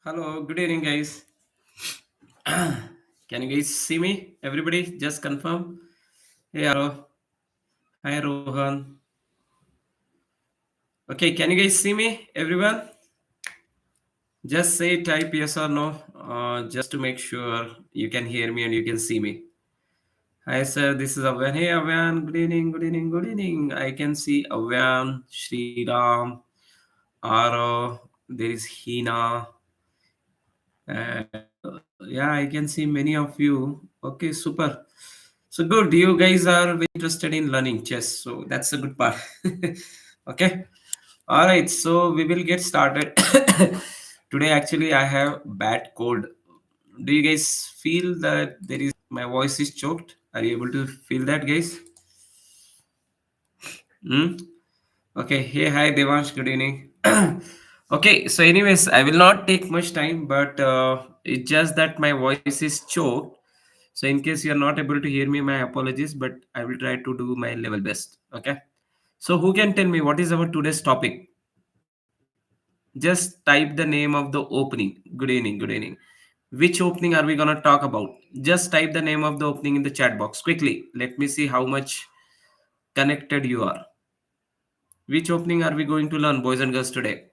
Hello, good evening, guys. Can you guys see me? Everybody, just confirm. Hey, Aro. Hi, Rohan. Okay, can you guys see me, everyone? Just say type yes or no, just to make sure you can hear me and you can see me. Hi, sir. This is Avyan. Hey, Avyan. Good evening. Good evening. Good evening. I can see Avyan, Sriram, Aro. There is Hina. Yeah, I can see many of you. Okay, super. So good. You guys are very interested in learning chess. So that's a good part. Okay. All right. So we will get started. Today, actually, I have bad cold. Do you guys feel that there is my voice is choked? Are you able to feel that, guys? Hmm? Okay. Hey, hi, Devansh. Good evening. Okay. So, anyways, I will not take much time, but it's just that my voice is choked. So, in case you are not able to hear me, my apologies, but I will try to do my level best. Okay. So, who can tell me what is our today's topic? Just type the name of the opening. Good evening. Good evening. Which opening are we gonna talk about? Just type the name of the opening in the chat box quickly. Let me see how much connected you are. Which opening are we going to learn, boys and girls, today?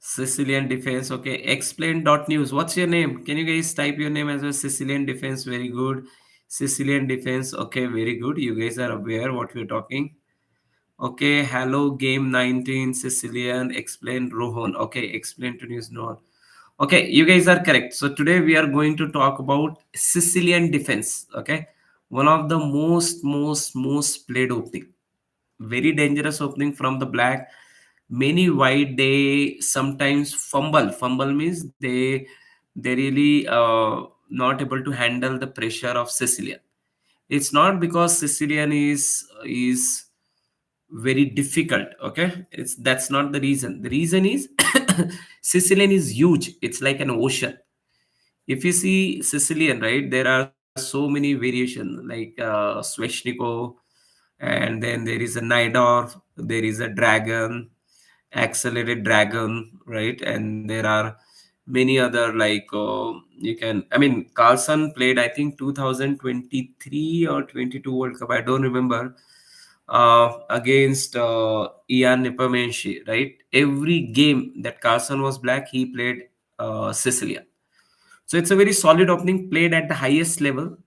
Sicilian Defense. Okay. Explain.news. What's your name? Can you guys type your name as a Sicilian Defense? Very good. Sicilian Defense. Okay. Very good. You guys are aware what we're talking. Okay. Hello. Game 19. Sicilian. Explain Rohan. Okay. Explain to news. No. Okay. You guys are correct. So today we are going to talk about Sicilian Defense. Okay. One of the most played opening, very dangerous opening from the black. Many white, they sometimes fumble means they really not able to handle the pressure of Sicilian. It's not because Sicilian is very difficult. Okay, it's that's not the reason. The reason is Sicilian is huge. It's like an ocean. If you see Sicilian, right, there are so many variations like Sveshnikov, and then there is a Najdorf, there is a dragon, accelerated dragon, right? And there are many other like you can. I mean, Carlson played I think 2023 or 22 World Cup. I don't remember. Against Ian Nepomuceno, right? Every game that Carlson was black, he played Sicilian. So it's a very solid opening played at the highest level,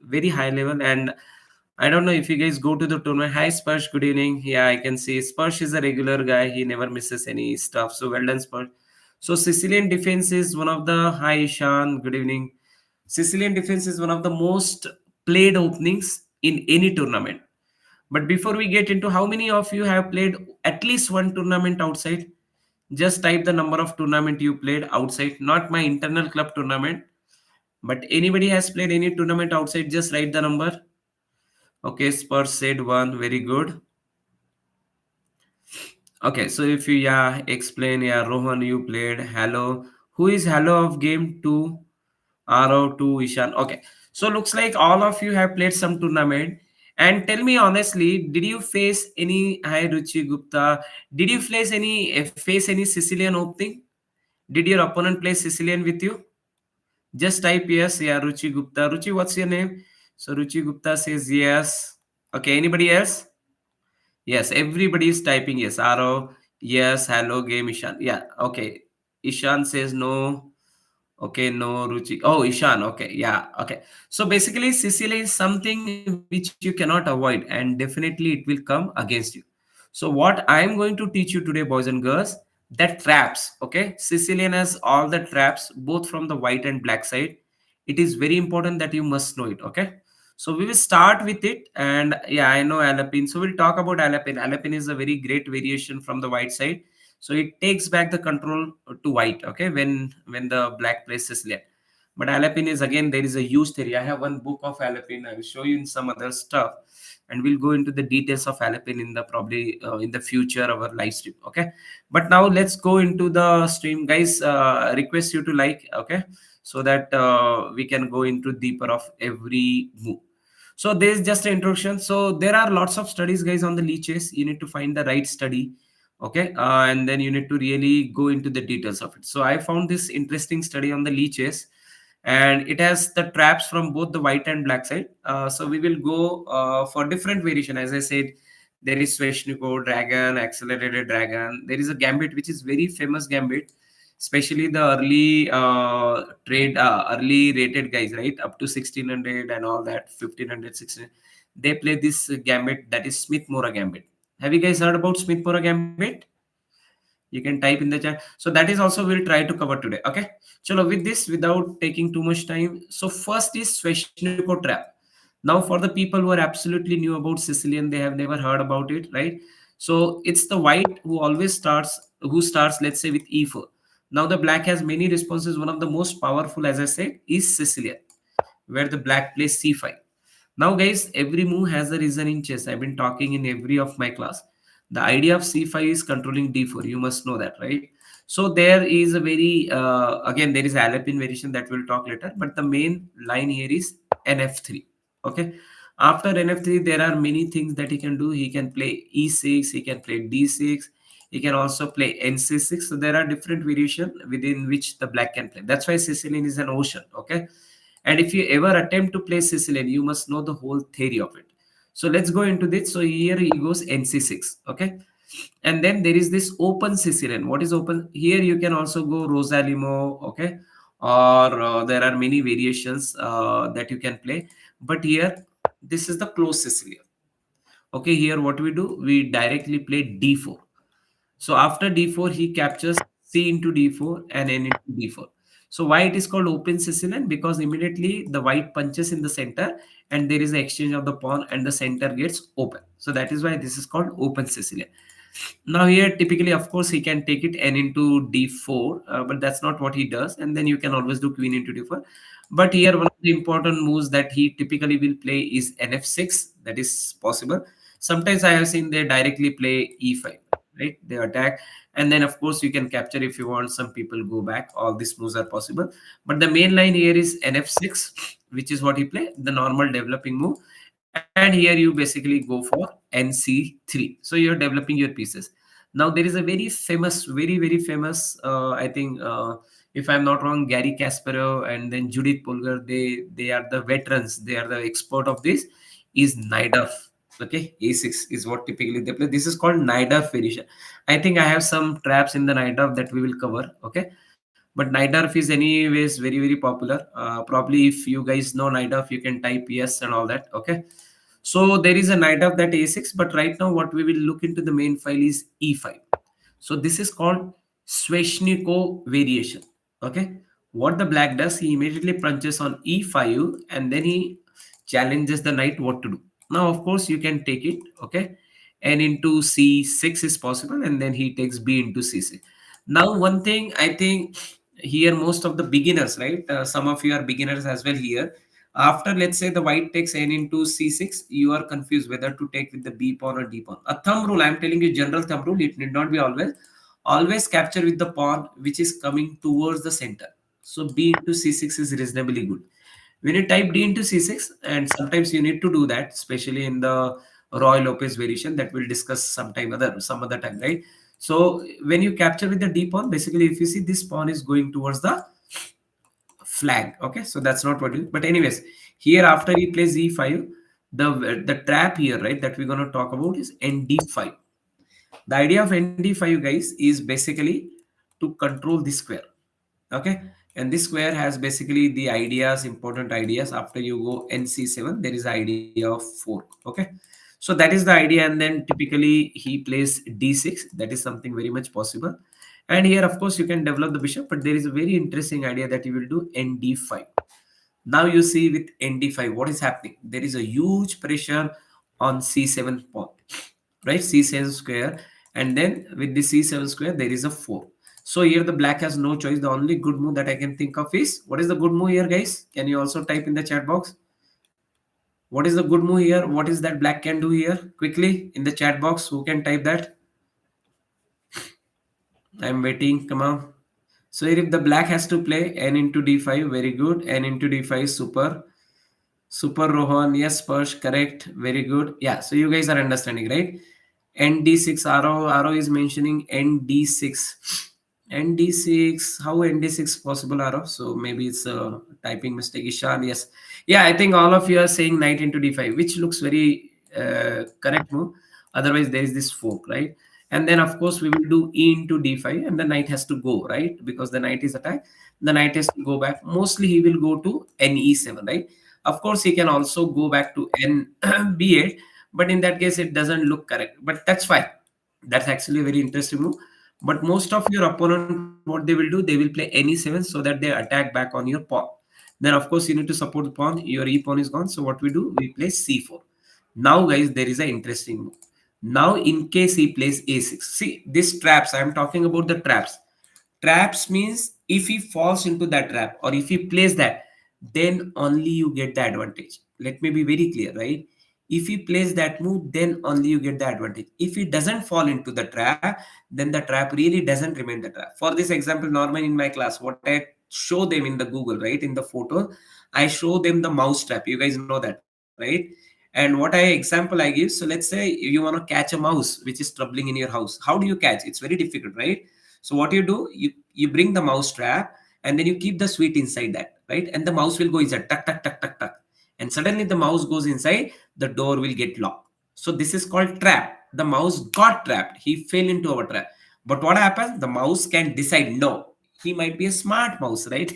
very high level. And I don't know if you guys go to the tournament. Hi, Sparsh. Good evening. Yeah, I can see Sparsh is a regular guy. He never misses any stuff. So well done, Sparsh. So Sicilian defense is one of the hi Ishan. Good evening. Sicilian defense is one of the most played openings in any tournament. But before we get into how many of you have played at least one tournament outside, just type the number of tournament you played outside, not my internal club tournament, but anybody has played any tournament outside, just write the number. Okay, Spurs said one. Very good. Okay, so if you explain, Rohan, you played hello. Who is hello of game two? Aro two Ishan. Okay, so looks like all of you have played some tournament. And tell me honestly, did you face any? Hi Ruchi Gupta. Did you face any Sicilian opening? Did your opponent play Sicilian with you? Just type yes. Yeah, Ruchi Gupta. Ruchi, what's your name? So Ruchi Gupta says yes. Okay, anybody else? Yes, everybody is typing yes. Aro, yes. Hello, game Ishan. Yeah, okay. Ishan says no. Okay, no, Ruchi. Oh, Ishan. Okay, yeah, okay. So basically, Sicily is something which you cannot avoid, and definitely it will come against you. So what I am going to teach you today, boys and girls, that traps. Okay, Sicilian has all the traps, both from the white and black side. It is very important that you must know it. Okay, so we will start with it, and yeah, I know Alapin. So we'll talk about Alapin. Alapin is a very great variation from the white side, so it takes back the control to white. Okay, when the black plays Sicilian. But Alapin is again, there is a huge theory. I have one book of Alapin. I will show you in some other stuff, and we'll go into the details of Alapin in the probably in the future of our live stream. Okay, but now let's go into the stream, guys. Request you to like, okay, so that we can go into deeper of every move. So there's just an introduction. So there are lots of studies, guys, on the leeches. You need to find the right study. Okay, and then you need to really go into the details of it. So I found this interesting study on the leeches, and it has the traps from both the white and black side. So we will go for different variation. As I said, there is Sveshnikov dragon, accelerated dragon. There is a gambit which is very famous gambit, especially the early rated guys, right, up to 1600 and all that, 1500, 1600. They play this gambit, that is Smith Morra gambit. Have you guys heard about Smith Morra gambit? You can type in the chat. So that is also we'll try to cover today. Okay. So with this, without taking too much time. So first is Sveshnikov trap. Now for the people who are absolutely new about Sicilian, they have never heard about it, right? So it's the white who starts, let's say, with E4. Now the black has many responses. One of the most powerful, as I said, is Sicilian, where the black plays C5. Now, guys, every move has a reason in chess. I've been talking in every of my class. The idea of C5 is controlling D4. You must know that, right? So there is a very again there is Alapin variation that we'll talk later. But the main line here is NF3. Okay. After NF3, there are many things that he can do. He can play E6. He can play D6. He can also play NC6. So there are different variation within which the black can play. That's why Sicilian is an ocean. Okay. And if you ever attempt to play Sicilian, you must know the whole theory of it. So let's go into this. So here he goes NC6. Okay. And then there is this open Sicilian. What is open? Here you can also go Rosalimo. Okay. Or there are many variations that you can play. But here, this is the closed Sicilian. Okay. Here, what we do? We directly play D4. So after d4, he captures c into d4 and n into d4. So why it is called open Sicilian? Because immediately the white punches in the center and there is an exchange of the pawn and the center gets open. So that is why this is called open Sicilian. Now here, typically, of course, he can take it n into d4, but that's not what he does. And then you can always do queen into d4. But here, one of the important moves that he typically will play is nf6. That is possible. Sometimes I have seen they directly play e5, right? They attack. And then, of course, you can capture if you want. Some people go back. All these moves are possible. But the main line here is nf6, which is what he play, the normal developing move. And here you basically go for nc3. So you're developing your pieces. Now there is a very famous, very famous, I think, if I'm not wrong, Gary Kasparov and then Judith Polgar, they are the veterans. They are the expert of this. Is Najdorf. Okay, a6 is what typically they play. This is called Najdorf variation. I think I have some traps in the Najdorf that we will cover. Okay, but Najdorf is anyways very popular. Probably if you guys know Najdorf, you can type yes and all that. Okay, so there is a knight of that a6, but right now what we will look into the main file is e5. So this is called Sveshnikov variation. Okay, what the black does, he immediately punches on e5 and then he challenges the knight what to do. Now, of course, you can take it. Okay, and into c6 is possible, and then he takes b into c6. Now, one thing I think here, most of the beginners, right? Some of you are beginners as well here. After, let's say, the white takes n into c6, you are confused whether to take with the b pawn or d pawn. A thumb rule, I'm telling you, general thumb rule, it need not be always. Always capture with the pawn which is coming towards the center. So b into c6 is reasonably good. When you type d into c6, and sometimes you need to do that, especially in the Roy Lopez variation that we'll discuss some other time, right? So when you capture with the d pawn, basically, if you see this pawn is going towards the flag. Okay, so that's not what it is. But anyways, here after he plays e5, the trap here, right, that we're going to talk about is nd5. The idea of nd5, guys, is basically to control this square. Okay, and this square has basically the ideas, important ideas. After you go nc7, there is idea of fork. Okay, so that is the idea. And then typically he plays d6. That is something very much possible. And here, of course, you can develop the bishop, but there is a very interesting idea that you will do nd5. Now you see with nd5 what is happening. There is a huge pressure on c7 pawn, right? c7 square, and then with the c7 square there is a 4. So here the black has no choice. The only good move that I can think of is, what is the good move here, guys? Can you also type in the chat box? What is the good move here? What is that black can do here? Quickly in the chat box, who can type that? I'm waiting. Come on. So here if the black has to play n into d5, very good. N into d5, super Rohan. Yes, Persh, correct. Very good. Yeah, so you guys are understanding, right? ND6 arrow is mentioning ND6. ND6, how ND6 possible arrow? So maybe it's a typing mistake. Ishan, yes. Yeah, I think all of you are saying knight into D5, which looks very correct move. Otherwise, there is this fork, right? And then, of course, we will do E into D5, and the knight has to go, right? Because the knight is attacked. The knight has to go back. Mostly, he will go to NE7, right? Of course, he can also go back to NB8, but in that case, it doesn't look correct. But that's fine. That's actually a very interesting move. But most of your opponent, what they will do, they will play NE7 so that they attack back on your pawn. Then, of course, you need to support the pawn. Your E pawn is gone. So, what we do, we play C4. Now, guys, there is an interesting move. Now, in case he plays A6, see, this traps, I'm talking about the traps. Traps means if he falls into that trap or if he plays that, then only you get the advantage. Let me be very clear, right? If he plays that move, then only you get the advantage. If he doesn't fall into the trap, then the trap really doesn't remain the trap. For this example, normally in my class, what I show them in the Google, right, in the photo, I show them the mouse trap. You guys know that, right? And what I example I give, so let's say you want to catch a mouse which is troubling in your house. How do you catch? It's very difficult, right? So what you do, you bring the mouse trap and then you keep the sweet inside that, right? And the mouse will go inside, tuck tuck tuck tuck tuck, and suddenly the mouse goes inside, the door will get locked. So this is called trap. The mouse got trapped. He fell into our trap. But what happens? The mouse can decide no. He might be a smart mouse, right?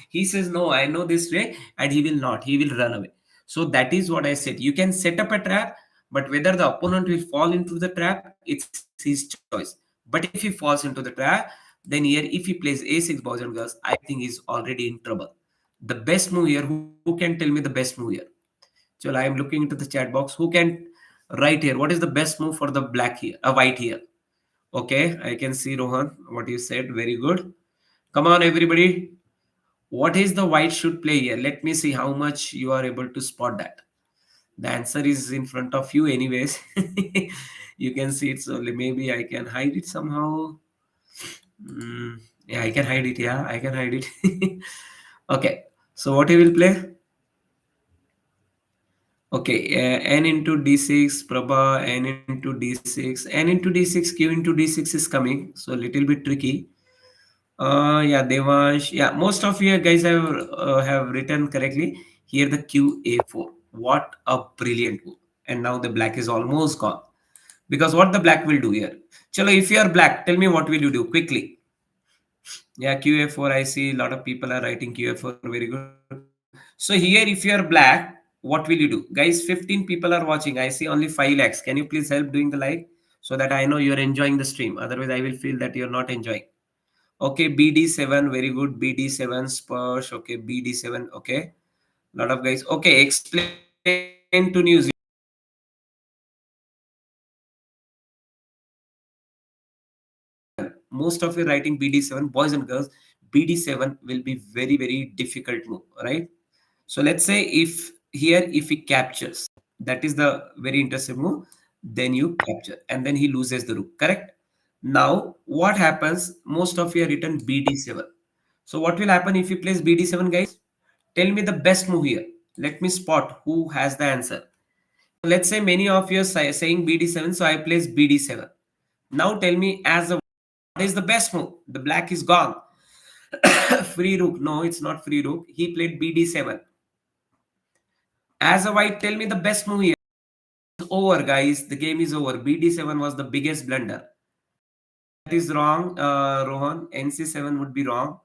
He says no. I know this way, and he will not. He will run away. So that is what I said. You can set up a trap, but whether the opponent will fall into the trap, it's his choice. But if he falls into the trap, then here, if he plays A6 boys and girls, I think he's already in trouble. The best move here, who can tell me the best move here? Chalo, I am looking into the chat box. Who can write here? What is the best move for the black here? A white here. Okay, I can see Rohan. What you said, very good. Come on, everybody. What is the white should play here? Let me see how much you are able to spot that. The answer is in front of you, anyways. You can see it. So maybe I can hide it somehow. Yeah, I can hide it. Yeah, I can hide it. Okay. So what he will play? Okay, n into d6, Prabha, n into d6, n into d6, q into d6 is coming, so a little bit tricky. Yeah, Devansh, yeah, most of you guys have written correctly. Here the q a4. What a brilliant move! And now the black is almost gone because what the black will do here? Chalo, if you are black, tell me what will you do quickly? Yeah, QA4, I see a lot of people are writing QA4. Very good. So here, if you are black, what will you do? Guys, 15 people are watching. I see only 5 lakhs. Can you please help doing the like so that I know you're enjoying the stream? Otherwise, I will feel that you're not enjoying. Okay, BD7, very good. BD7, Spurs. Okay, BD7. Okay, a lot of guys. Okay, explain to New Zealand. Most of you writing BD7, boys and girls. BD7 will be very, very difficult move, right? So let's say if here if he captures, that is the very interesting move. Then you capture, and then he loses the rook. Correct. Now what happens? Most of you are written BD7. So what will happen if you place BD7, guys? Tell me the best move here. Let me spot who has the answer. Let's say many of you are saying BD7, so I place BD7. Now tell me as a what is the best move? The black is gone. Free rook. No, it's not free rook. He played BD7. As a white, tell me the best move here. It's over, guys. The game is over. BD7 was the biggest blunder. That is wrong, Rohan. NC7 would be wrong.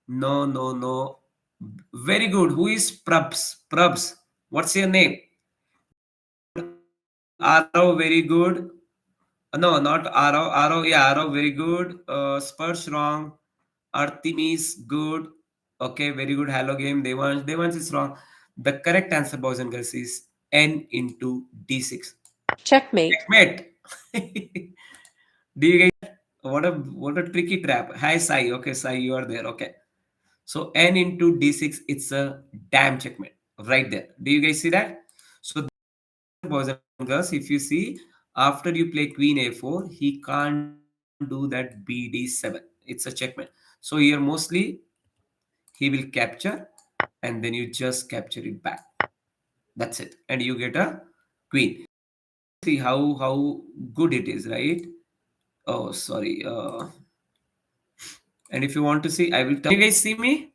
No, no, no. Very good. Who is Prabs? Prabs. What's your name? Arrow, very good. No, not Arrow. Arrow, yeah, Arrow, very good. Spurs wrong. Artemis, good. Okay, very good. Hello game. Devansh. Devansh is wrong. The correct answer, boys and girls, is n into d6. Checkmate. Checkmate. Do you guys what a tricky trap? Hi Sai. Okay, Sai, you are there. Okay. So n into d6, it's a damn checkmate right there. Do you guys see that? So boys and girls, if you see after you play queen a4, he can't do that bd7. It's a checkmate. So here mostly he will capture and then you just capture it back. That's it. And you get a queen. see how good it is, right? Oh, sorry. And if you want to see, I will tell you guys see me.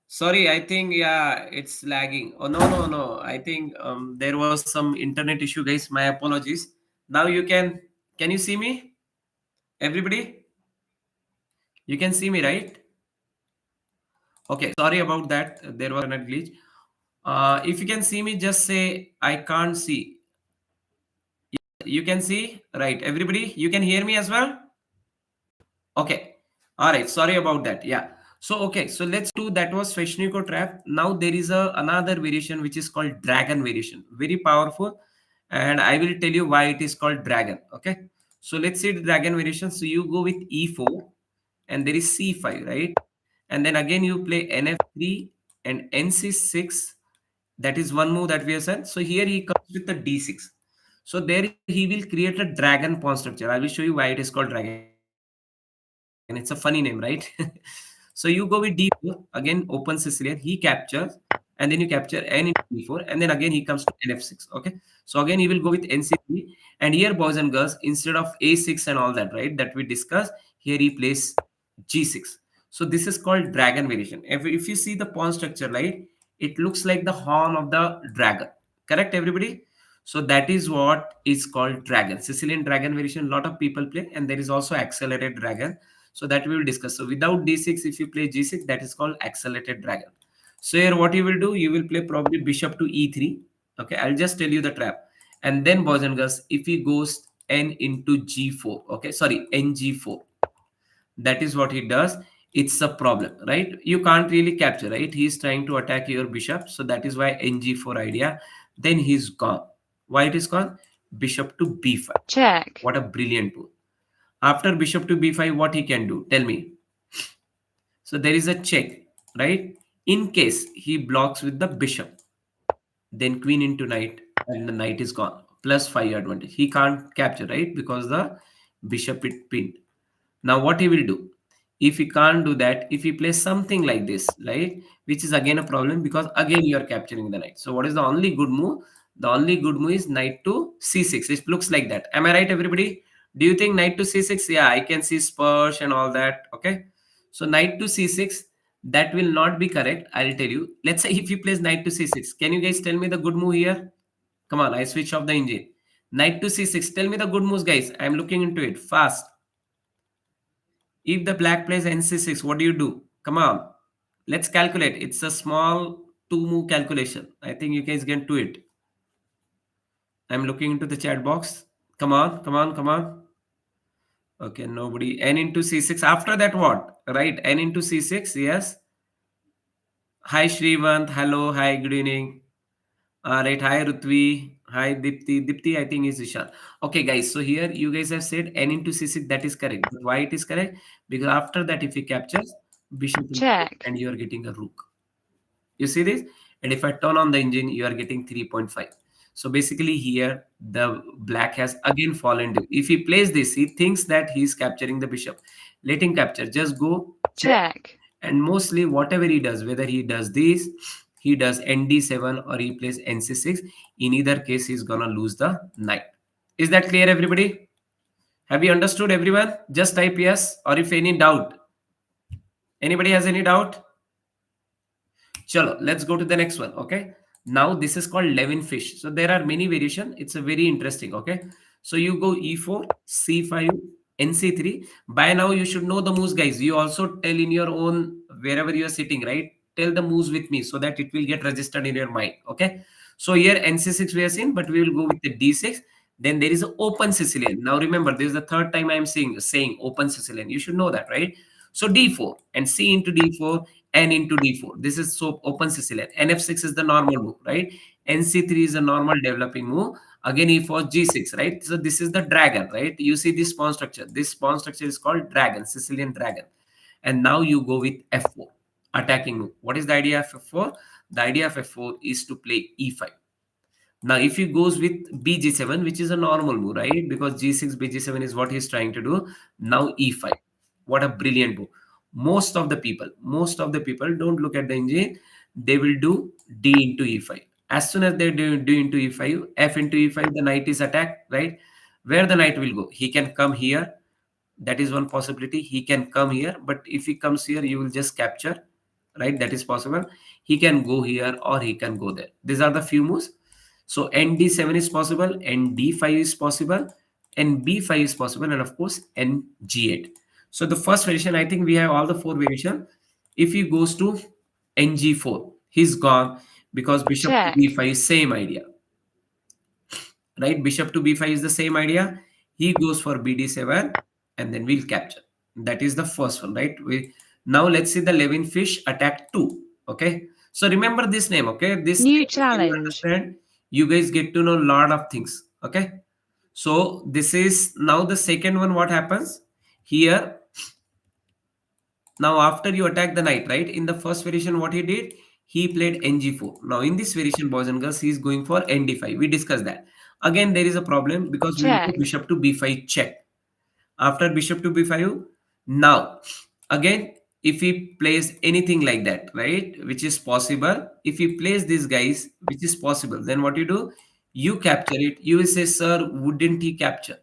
Sorry, I think yeah, it's lagging. Oh no, no, no. I think there was some internet issue, guys. My apologies. Now you can you see me? Everybody? You can see me, right? Okay, sorry about that. There was a glitch. If you can see me, just say I can't see. You can see, right? Everybody, you can hear me as well? Okay. All right. Sorry about that. Yeah. So okay. So let's do that was Sveshnikov trap. Now there is a another variation which is called dragon variation. Very powerful, and I will tell you why it is called dragon. Okay. So let's see the dragon variation. So you go with e4, and there is c5, right? And then again you play nf3 and nc6. That is one move that we have said. So here he comes with the d6. So there he will create a dragon pawn structure. I will show you why it is called dragon. It's a funny name, right? So you go with d4, again open Sicilian, he captures, and then you capture n into d4, and then again he comes to nf6. Okay. So again he will go with nc3, and here boys and girls, instead of a6 and all that, right, that we discussed, here he plays g6. So this is called dragon variation. If you see the pawn structure, right, it looks like the horn of the dragon. Correct, everybody? So that is what is called dragon. Sicilian dragon variation, a lot of people play, and there is also accelerated dragon. So that we will discuss. So without d6, if you play g6, that is called accelerated dragon. So here what you will do, you will play probably bishop to e3. Okay, I'll just tell you the trap. And then boys and girls, if he goes n into g4, okay, sorry, ng4, that is what he does. It's a problem, right? You can't really capture, right? He's trying to attack your bishop, so that is why ng4 idea. Then he's gone. Why it is gone? Bishop to b5. Check. What a brilliant move. After bishop to b5, what he can do, tell me. So there is a check, right? In case he blocks with the bishop, then queen into knight, and the knight is gone. +5 advantage. He can't capture, right? Because the bishop is pinned. Now what he will do? If he can't do that, if he plays something like this, right? Which is again a problem because again you are capturing the knight. So what is the only good move? The only good move is knight to c6. It looks like that. Am I right, everybody? Do you think knight to c6? Yeah, I can see spurs and all that. Okay. So knight to c6, that will not be correct. I'll tell you. Let's say if he plays knight to c6, can you guys tell me the good move here? Come on, I switch off the engine. Knight to c6. Tell me the good moves, guys. I'm looking into it fast. If the black plays nc6, what do you do? Come on. Let's calculate. It's a small two move calculation. I think you guys can do it. I'm looking into the chat box. Come on, come on, come on. Okay, nobody. N into c6. After that, what? Right? N into c6. Yes. Hi, Shrivant. Hello. Hi, good evening. Right. Hi, Rutvi. Hi, Dipti. Dipti, I think is Ishan. Okay, guys. So here you guys have said N into c6. That is correct. But why it is correct? Because after that, if he captures bishop Check. and you are getting a rook. You see this? And if I turn on the engine, you are getting 3.5. So basically here, the black has again fallen. If he plays this, he thinks that he is capturing the bishop. Let him capture. Just go check. Check. And mostly whatever he does, whether he does this, he does nd7 or he plays nc6, in either case, he's gonna lose the knight. Is that clear, everybody? Have you understood, everyone? Just type yes, or if any doubt. Anybody has any doubt? Chalo, let's go to the next one. Okay. Now this is called Levenfish. So there are many variation. It's a very interesting. Okay. So you go e4, c5, nc3. By now you should know the moves, guys. You also tell in your own wherever you are sitting, right? Tell the moves with me so that it will get registered in your mind. Okay. So here nc6 we are seeing, but we will go with the d6. Then there is an open Sicilian. Now remember, this is the third time I am saying open Sicilian. You should know that, right? So d4 and c into d4 n into d4. This is so open Sicilian. nf6 is the normal move, right? nc3 is a normal developing move. Again, e4 g6, right? So this is the dragon, right? You see this pawn structure. This pawn structure is called dragon, Sicilian dragon. And now you go with f4, attacking move. What is the idea of f4? The idea of f4 is to play e5. Now, if he goes with bg7, which is a normal move, right? Because g6, bg7 is what he's trying to do. Now e5. What a brilliant move. Most of the people don't look at the engine. They will do d into e5. As soon as they do into e5, f into e5, the knight is attacked, right? Where the knight will go? He can come here. That is one possibility. He can come here, but if he comes here, you will just capture, right? That is possible. He can go here or he can go there. These are the few moves. So nd7 is possible, nd5 is possible, nb5 is possible, and of course ng8. So the first variation, I think we have all the four variation. If he goes to ng4, he's gone because bishop to check, b5 is same idea, right? Bishop to b5 is the same idea. He goes for bd7 and then we'll capture. That is the first one, right? We now let's see the Levenfish attack 2. Okay. So remember this name, okay? This new name, when you challenge, understand, you guys get to know a lot of things. Okay. So this is now the second one. What happens here? Now, after you attack the knight, right? In the first variation, what he did, he played ng4. Now, in this variation, boys and girls, he is going for nd5. We discussed that. Again, there is a problem because we will go check, bishop to b5 check. After bishop to b5, now, again, if he plays anything like that, right, which is possible, if he plays these guys, which is possible, then what you do? You capture it. You will say, sir, wouldn't he capture?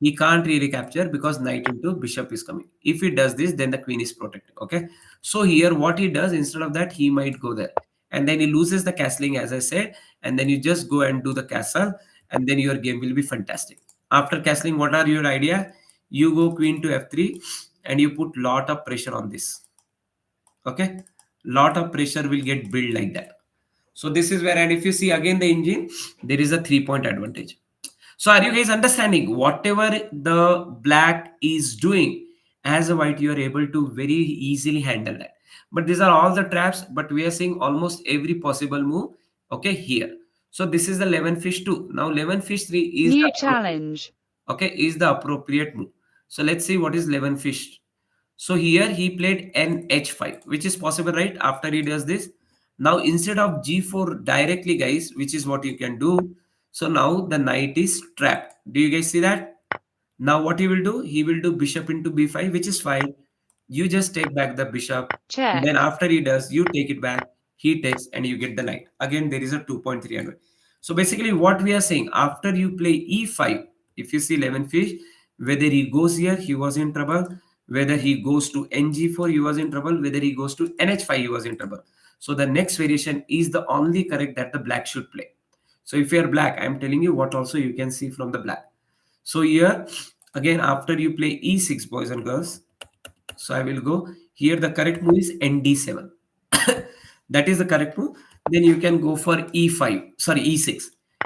He can't really capture because knight into bishop is coming. If he does this, then the queen is protected. Okay. So here, what he does instead of that, he might go there, and then he loses the castling, as I said, and then you just go and do the castle, and then your game will be fantastic. After castling, what are your idea? You go queen to f3, and you put lot of pressure on this. Okay, lot of pressure will get built like that. So this is where, and if you see again the engine, there is a 3-point advantage. So are you guys understanding? Whatever the black is doing, as a white, you are able to very easily handle that. But these are all the traps, but we are seeing almost every possible move, okay, here. So this is the 11 fish 2. Now 11 fish 3 is the new appropriate, challenge, okay, is the appropriate move. So let's see what is 11 fish. So here he played NH5, which is possible, right? After he does this, now instead of G4 directly, guys, which is what you can do. So now the knight is trapped. Do you guys see that? Now what he will do? He will do bishop into b5, which is fine. You just take back the bishop. And then check, after he does, you take it back. He takes and you get the knight. Again, there is a 2.300. So basically what we are saying, after you play e5, if you see 11 fish, whether he goes here, he was in trouble. Whether he goes to ng4, he was in trouble. Whether he goes to nh5, he was in trouble. So the next variation is the only correct that the black should play. So if you are black, I am telling you what also you can see from the black. So here, again, after you play e6, boys and girls, so I will go here. The correct move is nd7. That is the correct move. Then you can go for e5, sorry, e6.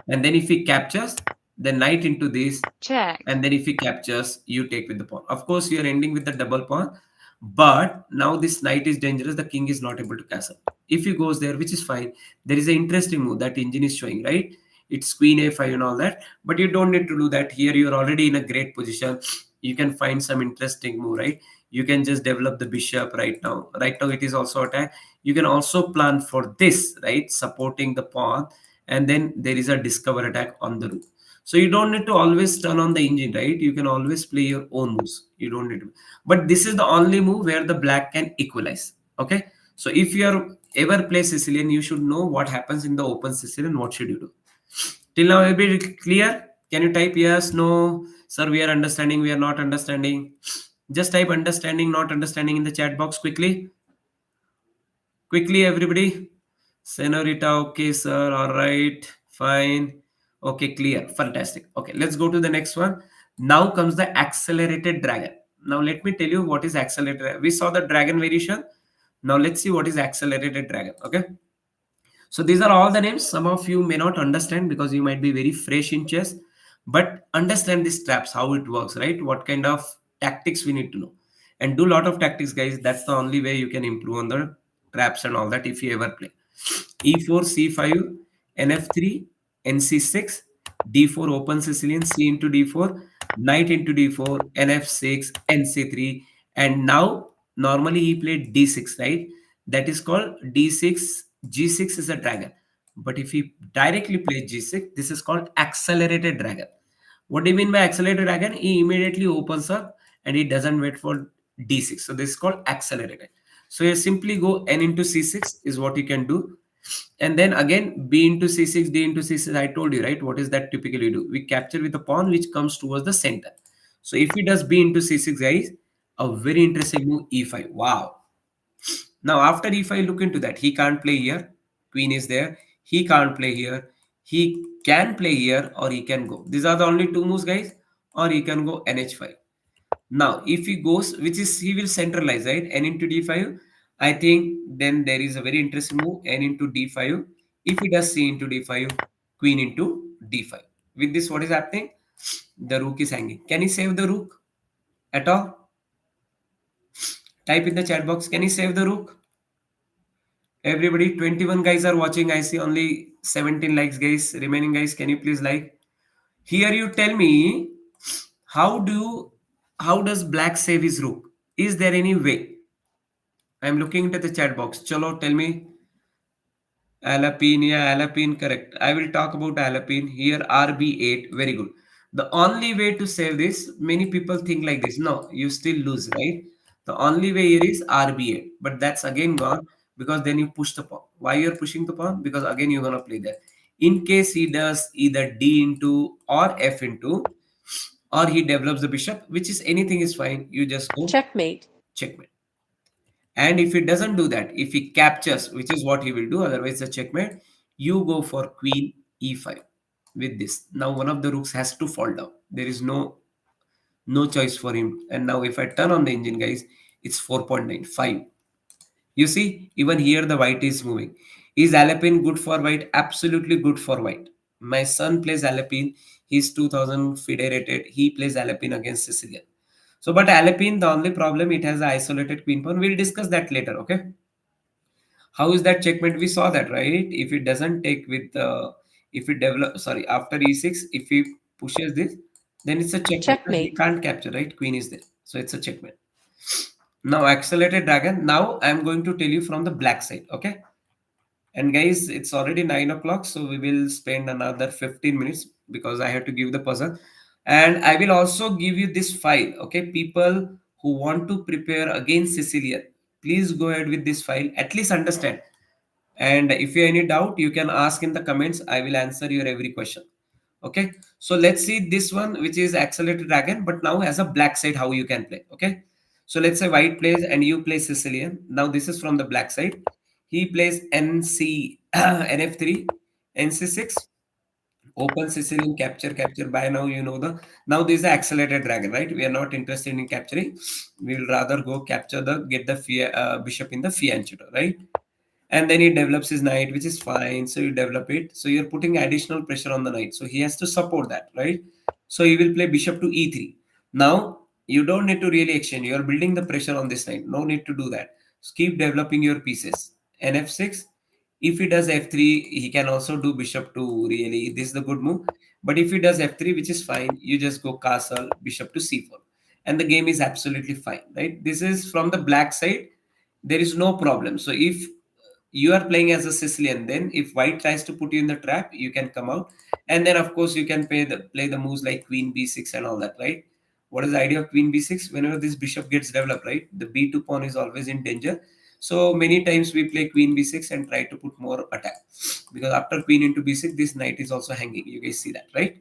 And then if he captures, the knight into this, check, and then if he captures, you take with the pawn. Of course, you are ending with the double pawn, but now this knight is dangerous. The king is not able to castle. If he goes there, which is fine, there is an interesting move that engine is showing, right? It's queen a5 and all that, but you don't need to do that. Here you're already in a great position. You can find some interesting move, right? You can just develop the bishop right now. Right now it is also attack. You can also plan for this, right? Supporting the pawn, and then there is a discover attack on the rook. So you don't need to always turn on the engine, right? You can always play your own moves. You don't need to. But this is the only move where the black can equalize. Okay. So if you are ever play Sicilian, you should know what happens in the open Sicilian. What should you do? Till now, everybody clear? Can you type yes, no, sir? We are understanding. We are not understanding. Just type understanding, not understanding in the chat box quickly. Quickly, everybody. Senorita, okay, sir. All right, fine. Okay, clear. Fantastic. Okay, let's go to the next one. Now comes the accelerated dragon. Now, let me tell you what is accelerated. We saw the dragon variation. Now, let's see what is accelerated dragon. Okay. So these are all the names. Some of you may not understand because you might be very fresh in chess, but understand these traps, how it works, right? What kind of tactics we need to know. And do a lot of tactics, guys. That's the only way you can improve on the traps and all that if you ever play. E4, C5, NF3, NC6, D4 open Sicilian, C into D4, knight into D4, NF6, NC3, and now normally he played D6, right? That is called D6. G6 is a dragon. But if he directly plays G6, this is called accelerated dragon. What do you mean by accelerated dragon? He immediately opens up and he doesn't wait for D6. So this is called accelerated. So you simply go N into C6 is what you can do. And then again b into c6, d into c6. I told you, right? What is that typically we do? We capture with the pawn which comes towards the center. So if he does b into c6, guys, a very interesting move, e5. Wow. Now after e5, look into that. He can't play here. Queen is there. He can't play here. He can play here or he can go. These are the only two moves, guys. Or he can go nh5. Now, if he goes, which is he will centralize, right? N into d5. I think then there is a very interesting move, n into d5. If he does c into d5, queen into d5. With this, what is happening? The rook is hanging. Can he save the rook at all? Type in the chat box. Can he save the rook? Everybody, 21 guys are watching. I see only 17 likes, guys. Remaining guys, can you please like? Here you tell me how do how does black save his rook? Is there any way? I'm looking into the chat box. Chalo, tell me. Alapin, yeah, Alapin, correct. I will talk about Alapin here. RB8, very good. The only way to save this, many people think like this. No, you still lose, right? The only way here is RB8, but that's again gone because then you push the pawn. Why you're pushing the pawn? Because again you're gonna play there. In case he does either D into or F into, or he develops the bishop, which is anything is fine. You just go Checkmate. checkmate. And if he doesn't do that, if he captures, which is what he will do, otherwise the checkmate, you go for queen e5 with this. Now one of the rooks has to fall down. There is no choice for him. And now if I turn on the engine, guys, it's 4.95. You see, even here the white is moving. Is Alapin good for white? Absolutely good for white. My son plays Alapin. He's 2000 federated. He plays Alapin against Sicilian. So, but Alapin, the only problem, it has an isolated queen pawn. We'll discuss that later, okay? How is that checkmate? We saw that, right? If it doesn't take with if it develop, sorry, after e6, if he pushes this, then it's a checkmate. He Checkmate. can't capture, right? Queen is there. So it's a checkmate. Now, accelerated dragon. Now I'm going to tell you from the black side, okay? And guys, it's already 9 o'clock, so we will spend another 15 minutes because I have to give the puzzle. And I will also give you this file, okay? People who want to prepare against Sicilian, please go ahead with this file, at least understand. And if you have any doubt, you can ask in the comments. I will answer your every question. Okay. So let's see this one, which is accelerated dragon, but now as a black side, how you can play. Okay. So let's say white plays and you play Sicilian. Now this is from the black side. He plays NC, NF3, NC6, open Sicilian, capture, capture. By now, you know now this is accelerated dragon, right? We are not interested in capturing. We will rather go capture get the bishop in the fianchetto, right? And then he develops his knight, which is fine. So you develop it, so you're putting additional pressure on the knight, so he has to support that, right? So he will play bishop to e3. Now you don't need to really exchange, you're building the pressure on this knight, no need to do that. Just keep developing your pieces. nf6, if he does f3, he can also do bishop to, really this is the good move. But if he does f3, which is fine, you just go castle bishop to c4, and the game is absolutely fine, right? This is from the black side, there is no problem. So if you are playing as a Sicilian, then if white tries to put you in the trap, you can come out. And then of course you can play the moves like queen b6 and all that, right? What is the idea of queen b6? Whenever this bishop gets developed, right, the b2 pawn is always in danger. So many times we play queen b6 and try to put more attack, because after queen into b6, this knight is also hanging. You guys see that, right?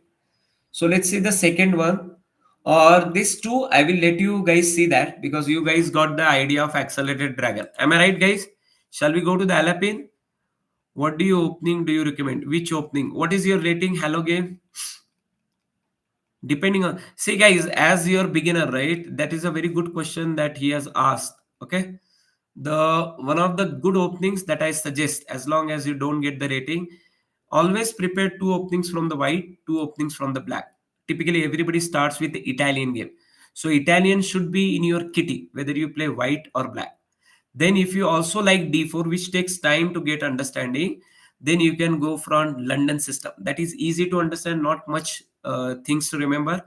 So let's see the second one, or this two. I will let you guys see that because you guys got the idea of accelerated dragon. Am I right, guys? Shall we go to the Alapin? What do you opening do you recommend? Which opening? What is your rating? Hello game. Depending on, see guys, as your beginner, right? That is a very good question that he has asked. Okay. The one of the good openings that I suggest, as long as you don't get the rating, always prepare two openings from the white, two openings from the black. Typically, everybody starts with the Italian game. So Italian should be in your kitty, whether you play white or black. Then if you also like d4, which takes time to get understanding, then you can go from London system. That is easy to understand, not much things to remember.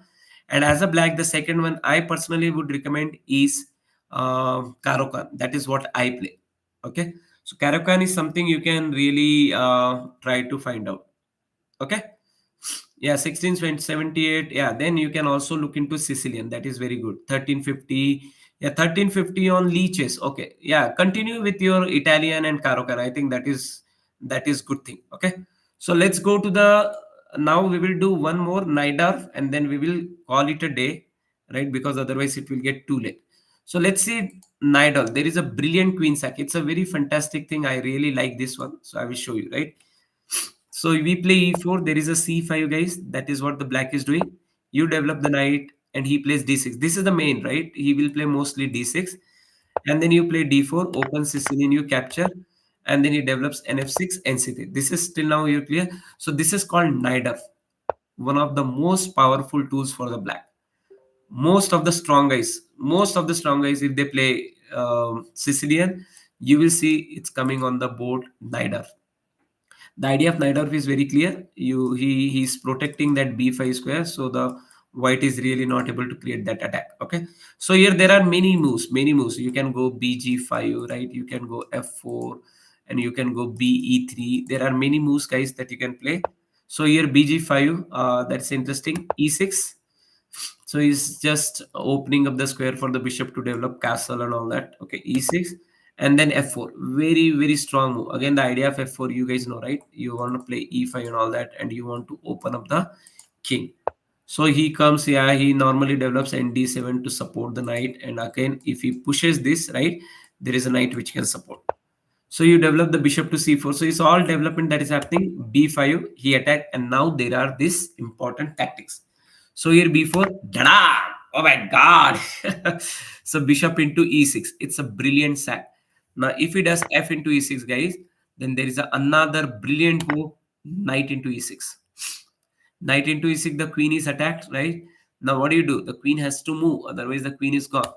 And as a black, the second one I personally would recommend is Karokan. That is what I play. Okay. So Karokan is something you can really try to find out. Okay. Yeah, 1678. Yeah, then you can also look into Sicilian. That is very good. 1350. Yeah, 1350 on leeches. Okay. Yeah, continue with your Italian and Karokan. I think that is That is good thing. Okay. So let's go to the, now we will do one more Najdorf and then we will call it a day, right? Because otherwise it will get too late. So let's see Najdorf. There is a brilliant queen sack. It's a very fantastic thing. I really like this one. So I will show you, right? So we play e4. There is a c5, guys. That is what the black is doing. You develop the knight, and he plays d6. This is the main, right? He will play mostly d6, and then you play d4, open Sicilian, you capture, and then he develops nf6, nc3. This is still now you clear. So this is called Najdorf, one of the most powerful tools for the black. Most of the strong guys, if they play Sicilian, you will see it's coming on the board Najdorf. The idea of Najdorf is very clear. He's protecting that b5 square, so the white is really not able to create that attack. Okay, so here there are many moves, many moves. You can go bg5, right? You can go f4, and you can go be3. There are many moves, guys, that you can play. So here bg5, that's interesting. e6. So he's just opening up the square for the bishop to develop castle and all that. Okay, e6 and then f4. Very, very strong move. Again, the idea of f4, you guys know, right? You want to play e5 and all that, and you want to open up the king. So he comes, yeah, he normally develops nd7 to support the knight. And again, if he pushes this, right, there is a knight which can support. So you develop the bishop to c4. So it's all development that is happening. b5, he attacked, and now there are these important tactics. So here b4, da, oh my god. So bishop into e6. It's a brilliant sack. Now if he does f into e6, guys, then there is another brilliant move, knight into e6. Knight into e6, the queen is attacked, right? Now what do? The queen has to move, otherwise the queen is gone.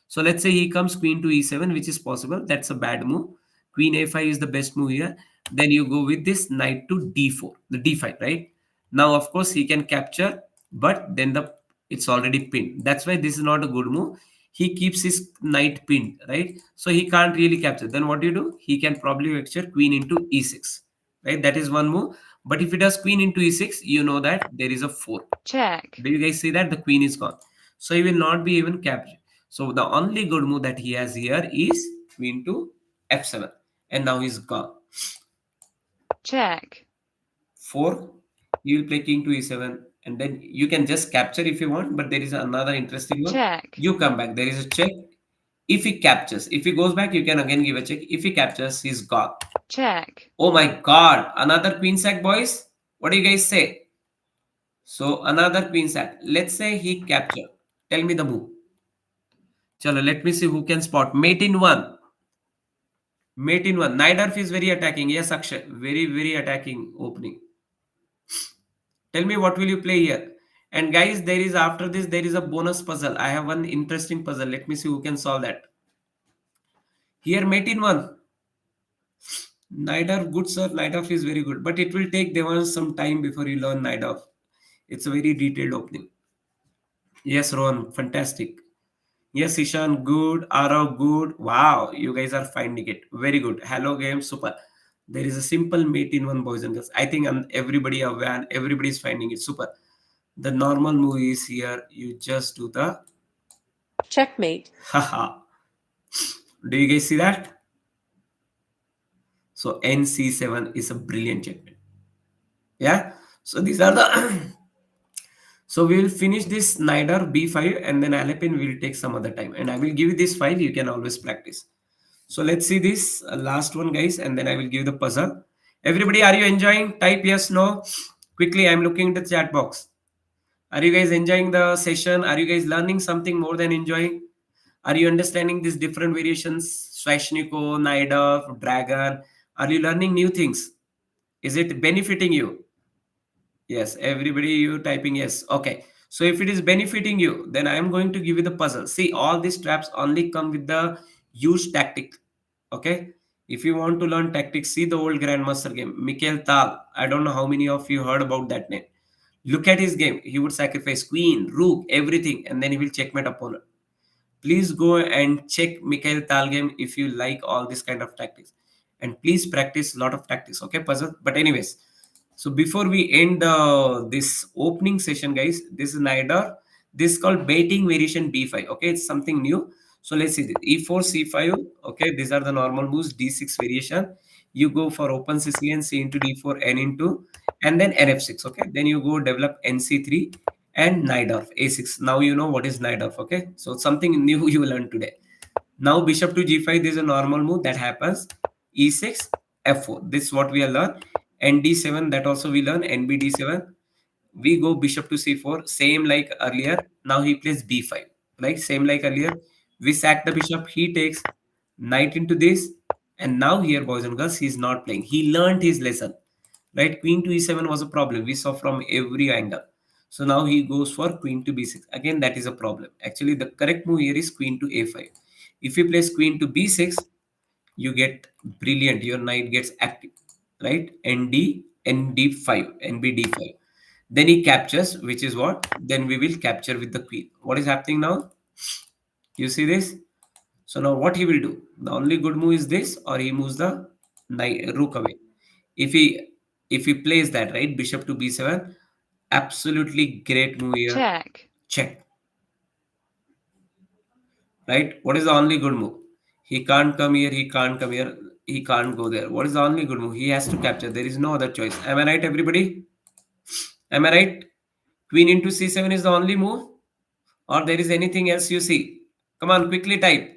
So let's say he comes queen to e7, which is possible. That's a bad move. Queen a5 is the best move here. Then you go with this knight to d4, the d5, right? Now, of course, he can capture, but then it's already pinned. That's why this is not a good move. He keeps his knight pinned, right? So he can't really capture. Then what do? He can probably capture queen into e6, right? That is one move. But if he does queen into e6, you know that there is a 4. Check. Do you guys see that? The queen is gone. So he will not be even captured. So the only good move that he has here is queen to f7. And now he's gone. Check. 4. You will play king to e7. And then you can just capture if you want. But there is another interesting one. Check. You come back. There is a check. If he captures, if he goes back, you can again give a check. If he captures, he's gone. Check. Oh my god. Another queen sack, boys. What do you guys say? So another queen sack. Let's say he capture. Tell me the move. Chalo, let me see who can spot. Mate in 1. Mate in 1. Najdorf is very attacking. Yes, Akshay. Very, very attacking opening. Tell me what will you play here. And guys, there is after this, there is a bonus puzzle. I have one interesting puzzle. Let me see who can solve that. Here, mate in 1. Najdorf, good sir. Najdorf is very good. But it will take Devan some time before you learn Najdorf. It's a very detailed opening. Yes, Rohan, fantastic. Yes, Ishan, good. Arav, good. Wow, you guys are finding it. Very good. Hello, game, super. There is a simple mate in 1, boys and girls. I think everybody aware, everybody is finding it super. The normal move is here. You just do the checkmate. haha. Do you guys see that? So NC7 is a brilliant checkmate. Yeah. So these are the. So we will finish this Najdorf B5 and then Alapin will take some other time. And I will give you this file. You can always practice. So let's see this last one, guys, and then I will give the puzzle. Everybody, are you enjoying? Type yes, no. Quickly, I'm looking at the chat box. Are you guys enjoying the session? Are you guys learning something more than enjoying? Are you understanding these different variations? Sveshnikov, Najdorf, Dragon. Are you learning new things? Is it benefiting you? Yes, everybody, you typing yes. Okay. So if it is benefiting you, then I am going to give you the puzzle. See, all these traps only come with the huge tactic. Okay. If you want to learn tactics, see the old Grandmaster game. Mikhail Tal. I don't know how many of you heard about that name. Look at his game. He would sacrifice queen, rook, everything, and then he will checkmate opponent. Please go and check Mikhail Tal game if you like all this kind of tactics. And please practice a lot of tactics. Okay, puzzle. But anyways, so before we end this opening session, guys, this is Najdorf. This is called baiting variation B5. Okay, it's something new. So let's see this. E4, C5. Okay, these are the normal moves. D6 variation. You go for open Sicilian, C into D4, N into, and then NF6. Okay. Then you go develop NC3 and Najdorf A6. Now you know what is Najdorf. Okay. So something new you will learn today. Now bishop to G5. This is a normal move that happens. E6, F4. This is what we will learn. And D7. That also we learn. NB D7. We go bishop to C4. Same like earlier. Now he plays B5. Like same like earlier. We sack the bishop. He takes knight into this. And now here, boys and girls, he's not playing. He learned his lesson. Right? Queen to E7 was a problem. We saw from every angle. So now he goes for queen to B6. Again, that is a problem. Actually, the correct move here is queen to A5. If you place queen to B6, you get brilliant. Your knight gets active. Right? ND, ND5, NBD5. Then he captures, which is what? Then we will capture with the queen. What is happening now? You see this? So now what he will do? The only good move is this, or he moves the knight rook away. If he plays that, right, bishop to b7, absolutely great move here. Check. Check. Right? What is the only good move? He can't come here, he can't come here, he can't go there. What is the only good move? He has to capture. There is no other choice. Am I right, everybody? Am I right? Queen into c7 is the only move, or there is anything else you see? Come on, quickly type.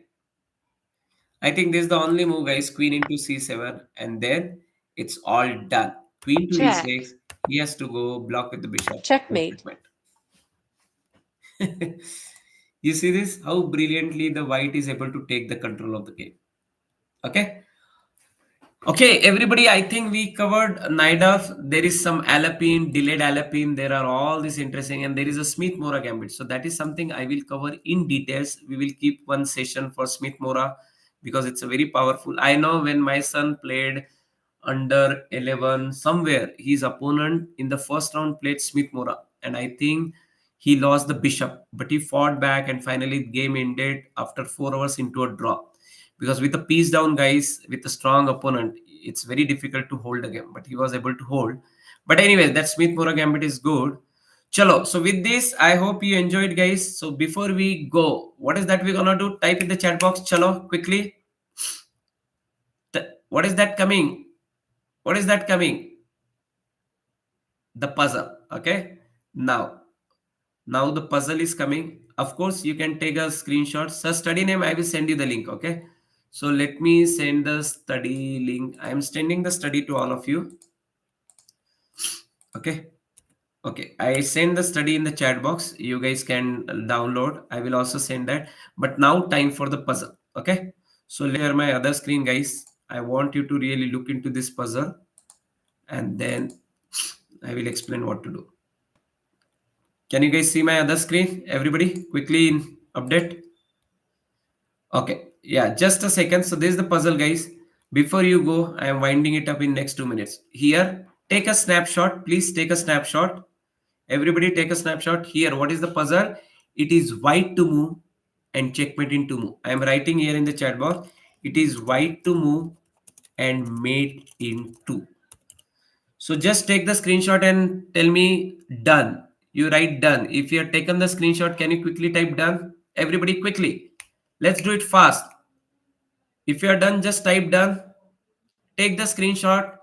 I think this is the only move, guys. Queen into c7, and then it's all done. Queen to Check. e6. He has to go block with the bishop. Checkmate. You see this? How brilliantly the white is able to take the control of the game. Okay. Okay, everybody, I think we covered Najdorf. There is some Alapin, delayed Alapin. There are all this interesting, and there is a Smith Morra Gambit. So that is something I will cover in details. We will keep one session for Smith Morra because it's a very powerful. I know when my son played under 11 somewhere, his opponent in the first round played Smith Morra, and I think he lost the bishop, but he fought back, and finally the game ended after 4 hours into a draw. Because with a piece down, guys, with a strong opponent, it's very difficult to hold a game, but he was able to hold. But anyway, that Smith Morra Gambit is good. Chalo, so with this, I hope you enjoyed, guys. So before we go, what is that we're gonna do? Type in the chat box. Chalo, quickly. What is that coming? What is that coming? The puzzle. Okay. Now the puzzle is coming. Of course, you can take a screenshot. So study name, I will send you the link. Okay. So let me send the study link. I am sending the study to all of you. Okay. Okay. I send the study in the chat box. You guys can download. I will also send that. But now time for the puzzle. Okay. So let me share my other screen, guys. I want you to really look into this puzzle, and then I will explain what to do. Can you guys see my other screen? Everybody, quickly in update. Okay, yeah, just a second. So this is the puzzle, guys. Before you go, I am winding it up in next 2 minutes. Here, take a snapshot. Please take a snapshot. Everybody take a snapshot. Here, what is the puzzle? It is white to move and checkmate in to move. I am writing here in the chat box. It is white to move and mate in two. So just take the screenshot and tell me done. You write done. If you have taken the screenshot, can you quickly type done? Everybody quickly. Let's do it fast. If you are done, just type done. Take the screenshot.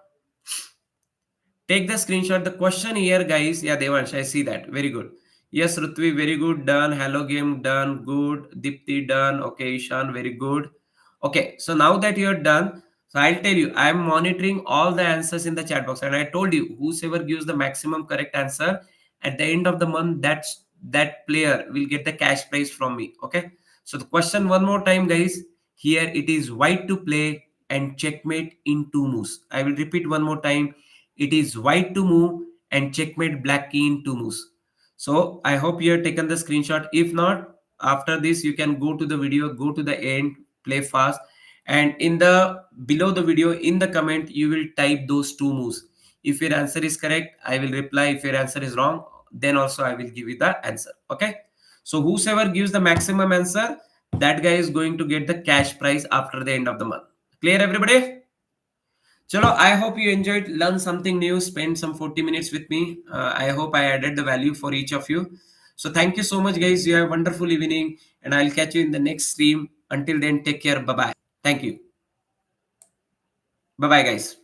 Take the screenshot. The question here, guys. Yeah, Devansh, I see that. Very good. Yes, Rutvi, very good. Done. Hello game, done. Good. Dipti, done. Okay, Ishan, very good. Okay, so now that you're done, so I'll tell you, I'm monitoring all the answers in the chat box, and I told you, whosoever gives the maximum correct answer at the end of the month, that player will get the cash prize from me. Okay, so the question one more time, guys. Here it is white to play and checkmate in two moves. I will repeat one more time. It is white to move and checkmate black key in two moves. So I hope you have taken the screenshot. If not, after this, you can go to the video, go to the end, play fast, and in the below the video in the comment you will type those two moves. If your answer is correct, I will reply. If your answer is wrong, then also I will give you the answer. Okay, so whosoever gives the maximum answer, that guy is going to get the cash prize after the end of the month. Clear, everybody? Chalo, I hope you enjoyed, learn something new, spend some 40 minutes with me. I hope I added the value for each of you. So thank you so much, guys. You have a wonderful evening, and I'll catch you in the next stream. Until then, take care. Bye bye. Thank you. Bye bye, guys.